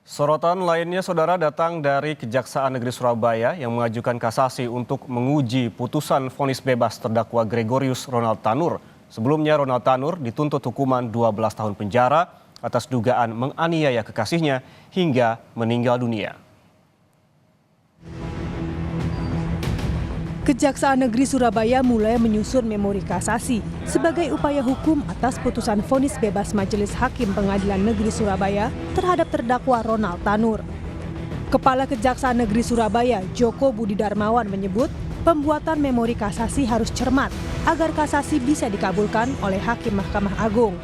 Sorotan lainnya, saudara, datang dari Kejaksaan Negeri Surabaya yang mengajukan kasasi untuk menguji putusan vonis bebas terdakwa Gregorius Ronald Tanur. Sebelumnya, Ronald Tanur dituntut hukuman 12 tahun penjara atas dugaan menganiaya kekasihnya hingga meninggal dunia. Kejaksaan Negeri Surabaya mulai menyusun memori kasasi sebagai upaya hukum atas putusan vonis bebas Majelis Hakim Pengadilan Negeri Surabaya terhadap terdakwa Ronald Tanur. Kepala Kejaksaan Negeri Surabaya, Joko Budi Darmawan, menyebut pembuatan memori kasasi harus cermat agar kasasi bisa dikabulkan oleh Hakim Mahkamah Agung.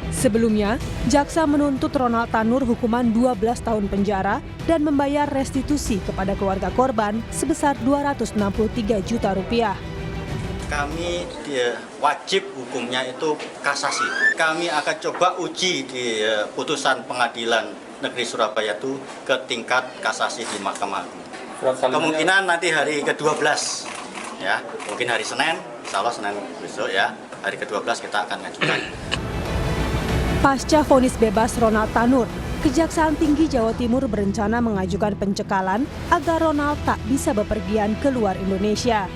Sebelumnya, jaksa menuntut Ronald Tanur hukuman 12 tahun penjara dan membayar restitusi kepada keluarga korban sebesar Rp263 juta. Kami wajib hukumnya itu kasasi. Kami akan coba uji di putusan Pengadilan Negeri Surabaya itu ke tingkat kasasi di Mahkamah Agung. Kemungkinan nanti hari ke-12, ya, mungkin hari Senin, insya Allah Senin besok ya, hari ke-12 kita akan mengajukan. Pasca vonis bebas Ronald Tanur, Kejaksaan Tinggi Jawa Timur berencana mengajukan pencekalan agar Ronald tak bisa bepergian keluar Indonesia.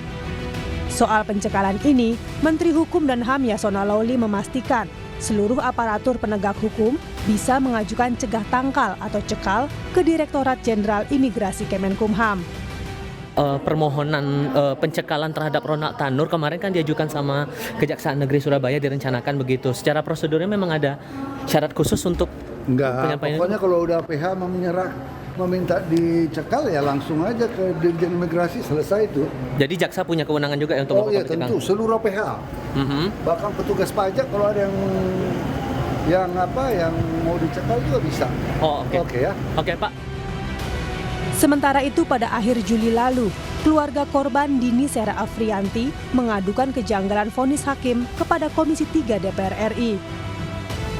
Soal pencekalan ini, Menteri Hukum dan HAM Yasona Lawli memastikan seluruh aparatur penegak hukum bisa mengajukan cegah tangkal atau cekal ke Direktorat Jenderal Imigrasi Kemenkumham. Permohonan pencekalan terhadap Ronald Tanur kemarin kan diajukan sama Kejaksaan Negeri Surabaya, direncanakan begitu. Secara prosedurnya memang ada syarat khusus untuk penyampaian. Pokoknya kalau udah PH meminta dicekal ya langsung aja ke Dirjen Imigrasi, selesai itu. Jadi jaksa punya kewenangan juga ya untuk melakukan pencekalan? Tentu, seluruh PH. Bahkan petugas pajak kalau ada yang mau dicekal juga bisa. Oh, oke. Oke ya. Oke, Pak. Sementara itu pada akhir Juli lalu, keluarga korban Dini Sera Afrianti mengadukan kejanggalan vonis hakim kepada Komisi 3 DPR RI.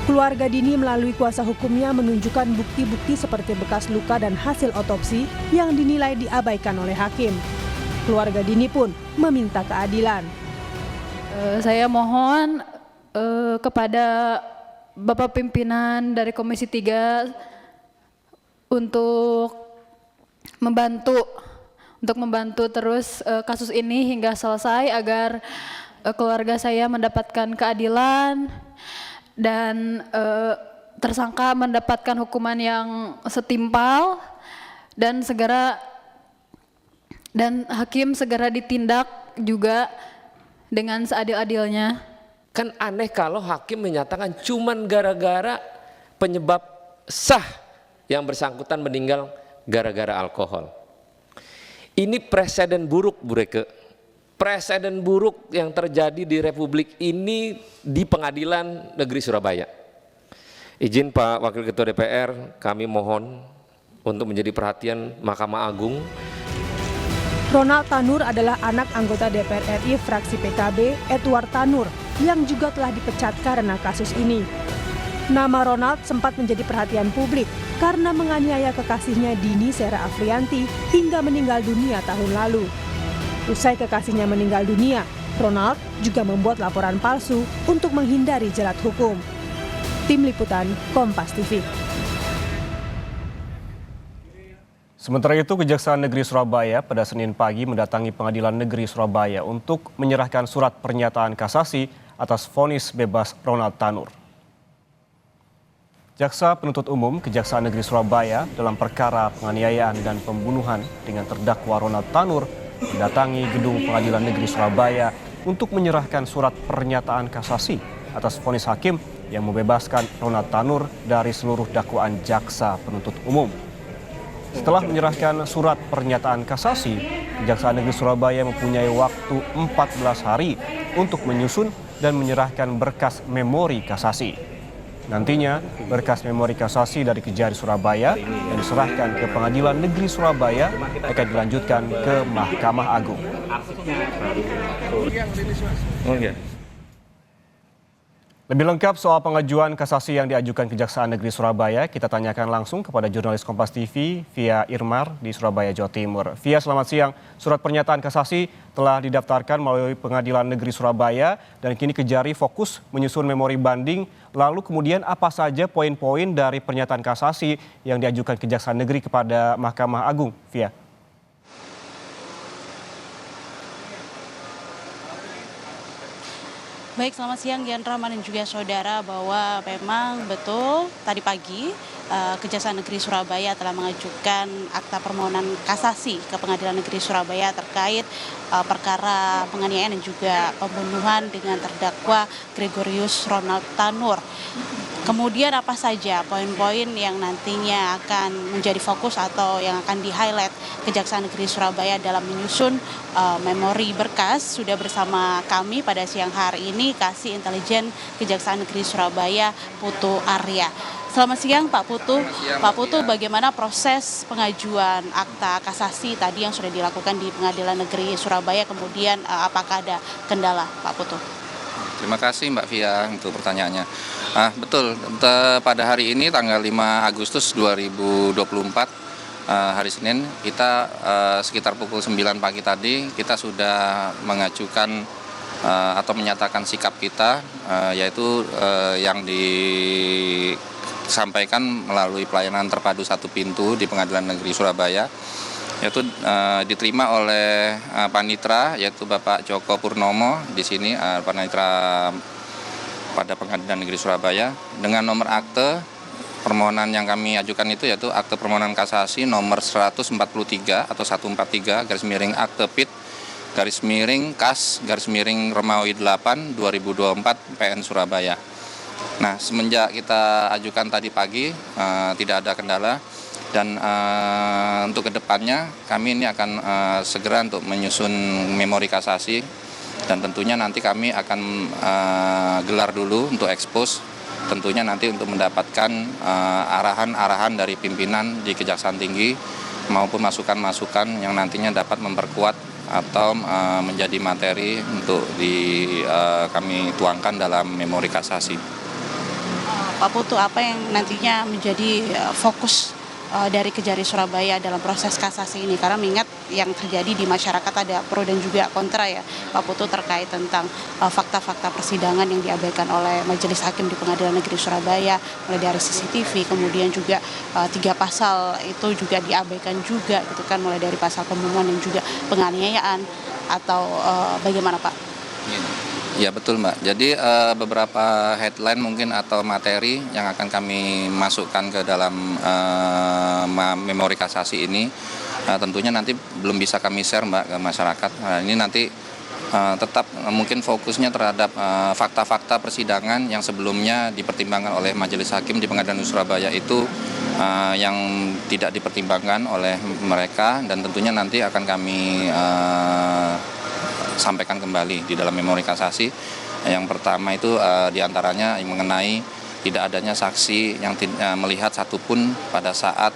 Keluarga Dini melalui kuasa hukumnya menunjukkan bukti-bukti seperti bekas luka dan hasil otopsi yang dinilai diabaikan oleh hakim. Keluarga Dini pun meminta keadilan. Saya mohon kepada Bapak pimpinan dari Komisi 3 untuk membantu terus kasus ini hingga selesai agar keluarga saya mendapatkan keadilan dan tersangka mendapatkan hukuman yang setimpal dan hakim segera ditindak juga dengan seadil-adilnya. Kan aneh kalau hakim menyatakan cuman gara-gara penyebab sah yang bersangkutan meninggal gara-gara alkohol. Ini presiden buruk, Bu Reke. Presiden buruk yang terjadi di Republik ini di Pengadilan Negeri Surabaya. Izin Pak Wakil Ketua DPR, kami mohon untuk menjadi perhatian Mahkamah Agung. Ronald Tanur adalah anak anggota DPR RI fraksi PKB, Edward Tanur, yang juga telah dipecat karena kasus ini. Nama Ronald sempat menjadi perhatian publik karena menganiaya kekasihnya Dini Sera Afrianti hingga meninggal dunia tahun lalu. Usai kekasihnya meninggal dunia, Ronald juga membuat laporan palsu untuk menghindari jerat hukum. Tim Liputan Kompas TV. Sementara itu, Kejaksaan Negeri Surabaya pada Senin pagi mendatangi Pengadilan Negeri Surabaya untuk menyerahkan surat pernyataan kasasi atas vonis bebas Ronald Tanur. Jaksa Penuntut Umum Kejaksaan Negeri Surabaya dalam perkara penganiayaan dan pembunuhan dengan terdakwa Ronald Tanur mendatangi gedung Pengadilan Negeri Surabaya untuk menyerahkan surat pernyataan kasasi atas vonis hakim yang membebaskan Ronald Tanur dari seluruh dakwaan Jaksa Penuntut Umum. Setelah menyerahkan surat pernyataan kasasi, Kejaksaan Negeri Surabaya mempunyai waktu 14 hari untuk menyusun dan menyerahkan berkas memori kasasi. Nantinya, berkas memori kasasi dari Kejari Surabaya yang diserahkan ke Pengadilan Negeri Surabaya akan dilanjutkan ke Mahkamah Agung. Lebih lengkap soal pengajuan kasasi yang diajukan Kejaksaan Negeri Surabaya, kita tanyakan langsung kepada jurnalis Kompas TV, Via Irmar di Surabaya, Jawa Timur. Via, selamat siang. Surat pernyataan kasasi telah didaftarkan melalui Pengadilan Negeri Surabaya dan kini Kejari fokus menyusun memori banding. Lalu kemudian apa saja poin-poin dari pernyataan kasasi yang diajukan Kejaksaan Negeri kepada Mahkamah Agung, Via? Baik, selamat siang Gian Rahman dan juga saudara, bahwa memang betul tadi pagi Kejaksaan Negeri Surabaya telah mengajukan akta permohonan kasasi ke Pengadilan Negeri Surabaya terkait perkara penganiayaan dan juga pembunuhan dengan terdakwa Gregorius Ronald Tanur. Kemudian apa saja poin-poin yang nantinya akan menjadi fokus atau yang akan di-highlight Kejaksaan Negeri Surabaya dalam menyusun memori berkas? Sudah bersama kami pada siang hari ini Kasih Intelijen Kejaksaan Negeri Surabaya, Putu Arya. Selamat siang Pak Putu. Pak Putu, bagaimana proses pengajuan akta kasasi tadi yang sudah dilakukan di Pengadilan Negeri Surabaya, kemudian apakah ada kendala Pak Putu? Terima kasih Mbak Via untuk pertanyaannya. Betul, pada hari ini tanggal 5 Agustus 2024, hari Senin, kita sekitar pukul 9 pagi tadi kita sudah mengajukan atau menyatakan sikap kita, yaitu yang disampaikan melalui pelayanan terpadu satu pintu di Pengadilan Negeri Surabaya, yaitu diterima oleh Panitra, yaitu Bapak Joko Purnomo di sini, Panitra pada Pengadilan Negeri Surabaya, dengan nomor akte permohonan yang kami ajukan itu yaitu akte permohonan kasasi nomor 143 atau 143 garis miring akte PIT garis miring KAS garis miring Romawi 8 2024 PN Surabaya. Nah, semenjak kita ajukan tadi pagi tidak ada kendala. Dan untuk kedepannya kami ini akan segera untuk menyusun memori kasasi, dan tentunya nanti kami akan gelar dulu untuk ekspos, tentunya nanti untuk mendapatkan arahan-arahan dari pimpinan di Kejaksaan Tinggi maupun masukan-masukan yang nantinya dapat memperkuat atau menjadi materi untuk kami tuangkan dalam memori kasasi. Pak Putu, apa yang nantinya menjadi fokus dari Kejari Surabaya dalam proses kasasi ini? Karena mengingat yang terjadi di masyarakat ada pro dan juga kontra ya Pak Putu, terkait tentang fakta-fakta persidangan yang diabaikan oleh Majelis Hakim di Pengadilan Negeri Surabaya, mulai dari CCTV, kemudian juga 3 pasal itu juga diabaikan juga gitu kan, mulai dari pasal pembunuhan dan juga penganiayaan, atau bagaimana Pak? Ya betul Mbak, jadi beberapa headline mungkin atau materi yang akan kami masukkan ke dalam memori kasasi ini, tentunya nanti belum bisa kami share Mbak ke masyarakat. Ini nanti tetap mungkin fokusnya terhadap fakta-fakta persidangan yang sebelumnya dipertimbangkan oleh Majelis Hakim di Pengadilan Surabaya itu yang tidak dipertimbangkan oleh mereka, dan tentunya nanti akan kami sampaikan kembali di dalam memori kasasi. Yang pertama itu diantaranya mengenai tidak adanya saksi yang melihat satupun pada saat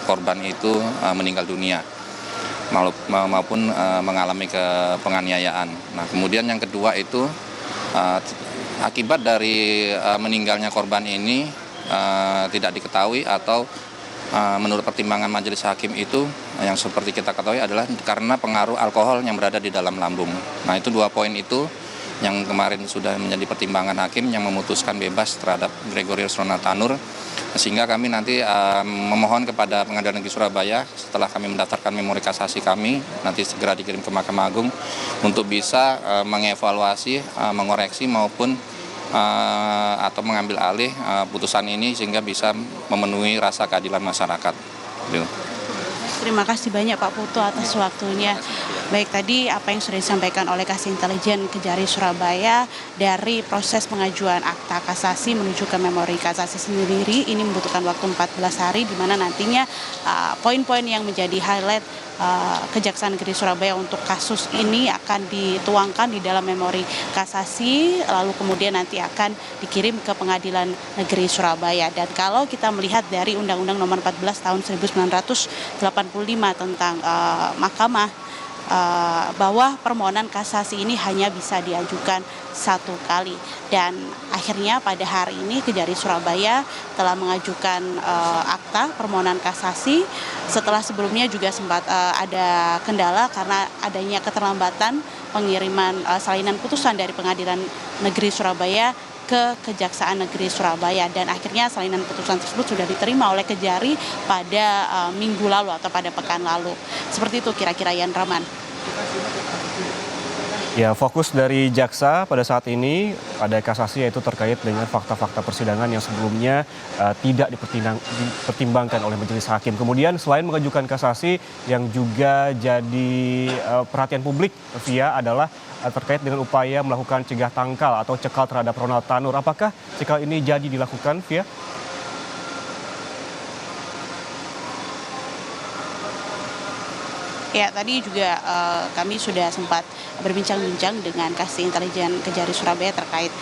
korban itu meninggal dunia maupun mengalami penganiayaan. Nah, kemudian yang kedua itu akibat dari meninggalnya korban ini tidak diketahui atau menurut pertimbangan Majelis Hakim itu yang seperti kita ketahui adalah karena pengaruh alkohol yang berada di dalam lambung. Nah, itu 2 poin itu yang kemarin sudah menjadi pertimbangan hakim yang memutuskan bebas terhadap Gregorius Ronald Tanur, sehingga kami nanti memohon kepada Pengadilan Negeri Surabaya setelah kami mendaftarkan memori kasasi kami nanti segera dikirim ke Mahkamah Agung untuk bisa mengevaluasi, mengoreksi maupun atau mengambil alih putusan ini sehingga bisa memenuhi rasa keadilan masyarakat. Terima kasih banyak Pak Putu atas waktunya. Baik, tadi apa yang sudah disampaikan oleh Kasih Intelijen Kejari Surabaya dari proses pengajuan akta kasasi menuju ke memori kasasi sendiri ini membutuhkan waktu 14 hari, di mana nantinya poin-poin yang menjadi highlight Kejaksaan Negeri Surabaya untuk kasus ini akan dituangkan di dalam memori kasasi, lalu kemudian nanti akan dikirim ke Pengadilan Negeri Surabaya. Dan kalau kita melihat dari Undang-Undang Nomor 14 Tahun 1985 tentang Mahkamah bahwa permohonan kasasi ini hanya bisa diajukan 1 kali. Dan akhirnya pada hari ini Kejari Surabaya telah mengajukan akta permohonan kasasi setelah sebelumnya juga sempat ada kendala karena adanya keterlambatan pengiriman salinan putusan dari Pengadilan Negeri Surabaya ke Kejaksaan Negeri Surabaya, dan akhirnya salinan putusan tersebut sudah diterima oleh Kejari pada minggu lalu atau pada pekan lalu. Seperti itu kira-kira, Yan Rahman. Ya, fokus dari jaksa pada saat ini pada kasasi yaitu terkait dengan fakta-fakta persidangan yang sebelumnya tidak dipertimbangkan oleh majelis hakim. Kemudian selain mengajukan kasasi yang juga jadi perhatian publik, Via, adalah terkait dengan upaya melakukan cegah tangkal atau cekal terhadap Ronald Tanur. Apakah cekal ini jadi dilakukan, Via? Ya, tadi juga kami sudah sempat berbincang-bincang dengan Kasih Intelijen Kejari Surabaya terkait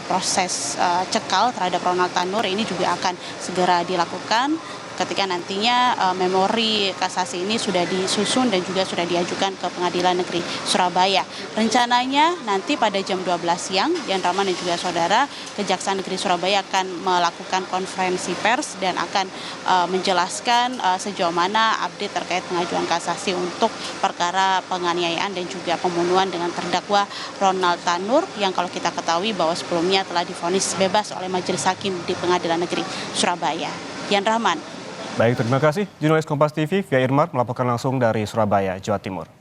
proses cekal terhadap Ronald Tanur. Ini juga akan segera dilakukan ketika nantinya memori kasasi ini sudah disusun dan juga sudah diajukan ke Pengadilan Negeri Surabaya. Rencananya nanti pada jam 12 siang, Yan Rahman dan juga saudara, Kejaksaan Negeri Surabaya akan melakukan konferensi pers dan akan menjelaskan sejauh mana update terkait pengajuan kasasi untuk perkara penganiayaan dan juga pembunuhan dengan terdakwa Ronald Tanur yang kalau kita ketahui bahwa sebelumnya telah divonis bebas oleh Majelis Hakim di Pengadilan Negeri Surabaya. Yan Rahman. Baik, terima kasih. Jurnalis Kompas TV, Via Irmar melaporkan langsung dari Surabaya, Jawa Timur.